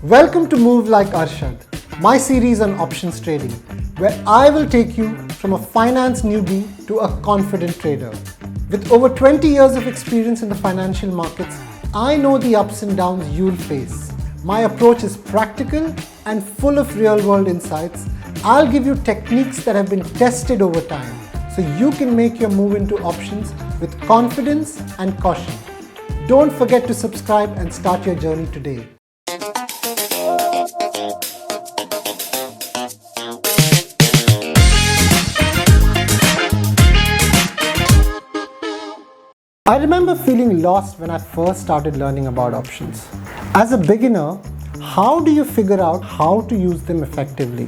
Welcome to Move Like Arshad, my series on options trading, where I will take you from a finance newbie to a confident trader. With over 20 years of experience in the financial markets, I know the ups and downs you'll face. My approach is practical and full of real-world insights. I'll give you techniques that have been tested over time, so you can make your move into options with confidence and caution. Don't forget to subscribe and start your journey today. I remember feeling lost when I first started learning about options. As a beginner, how do you figure out how to use them effectively?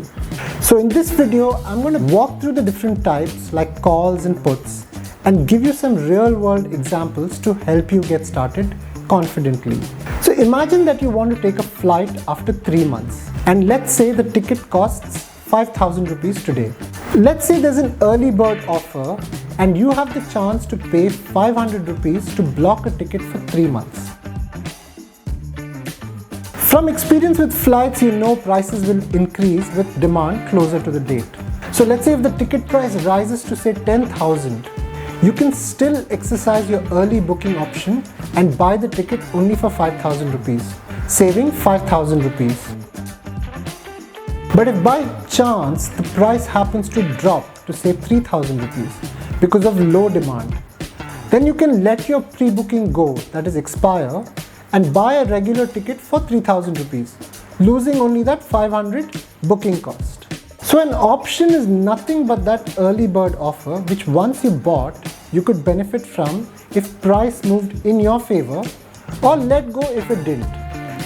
So in this video, I'm going to walk through the different types like calls and puts and give you some real-world examples to help you get started confidently. So imagine that you want to take a flight after 3 months, and let's say the ticket costs 5,000 rupees today. Let's say there's an early bird offer and you have the chance to pay 500 rupees to block a ticket for 3 months. From experience with flights, you know prices will increase with demand closer to the date. So let's say if the ticket price rises to say 10,000, you can still exercise your early booking option and buy the ticket only for 5,000 rupees, saving 5,000 rupees. But if by chance the price happens to drop to say 3,000 rupees because of low demand, then you can let your pre-booking go, that is expire, and buy a regular ticket for 3,000 rupees, losing only that 500 booking cost. So an option is nothing but that early bird offer which once you bought, you could benefit from if price moved in your favor, or let go if it didn't.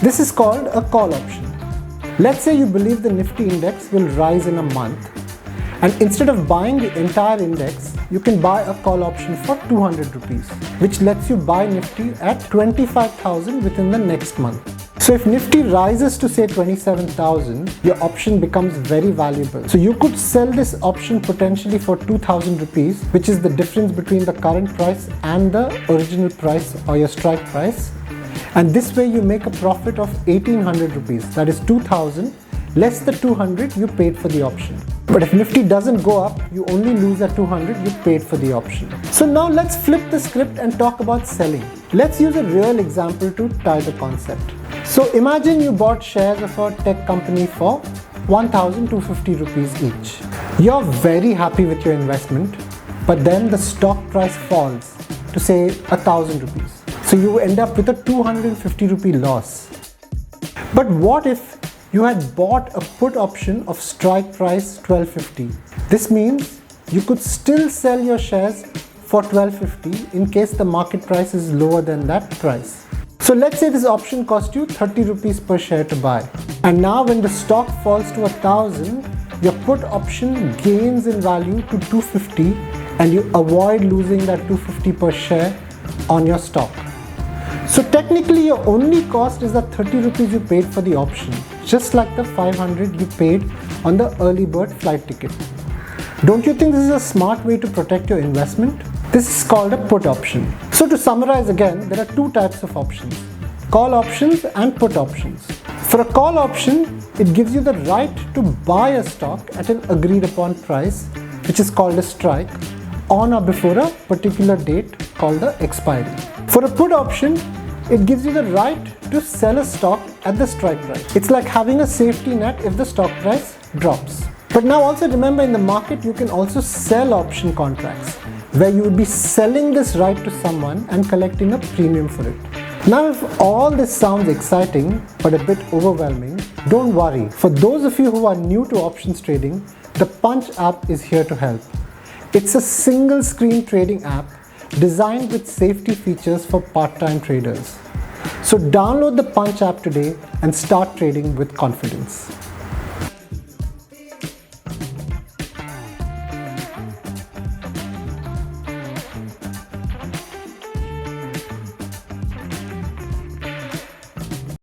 This is called a call option. Let's say you believe the Nifty index will rise in a month, and instead of buying the entire index, you can buy a call option for 200 rupees, which lets you buy Nifty at 25,000 within the next month. So if Nifty rises to say 27,000, your option becomes very valuable. So you could sell this option potentially for 2,000 rupees, which is the difference between the current price and the original price or your strike price. And this way you make a profit of 1,800 rupees, that is 2,000 less the 200 you paid for the option. But if Nifty doesn't go up, you only lose the 200 you paid for the option. So now let's flip the script and talk about selling. Let's use a real example to tie the concept. So imagine you bought shares of a tech company for 1,250 rupees each. You're very happy with your investment, but then the stock price falls to say 1,000 rupees. So you end up with a 250 rupee loss. But what if you had bought a put option of strike price 1250? This means you could still sell your shares for 1250 in case the market price is lower than that price. So let's say this option cost you 30 rupees per share to buy. And now when the stock falls to 1,000, your put option gains in value to 250 and you avoid losing that 250 per share on your stock. So technically your only cost is the 30 rupees you paid for the option, just like the 500 you paid on the early bird flight ticket. Don't you think this is a smart way to protect your investment? This is called a put option. So to summarize again, there are two types of options: call options and put options. For a call option, it gives you the right to buy a stock at an agreed upon price, which is called a strike, on or before a particular date called the expiry. For a put option, it gives you the right to sell a stock at the strike price. It's like having a safety net if the stock price drops. But now also remember, in the market you can also sell option contracts, where you would be selling this right to someone and collecting a premium for it. Now if all this sounds exciting but a bit overwhelming, don't worry. For those of you who are new to options trading, the Punch app is here to help. It's a single screen trading app designed with safety features for part-time traders. So download the Punch app today and start trading with confidence.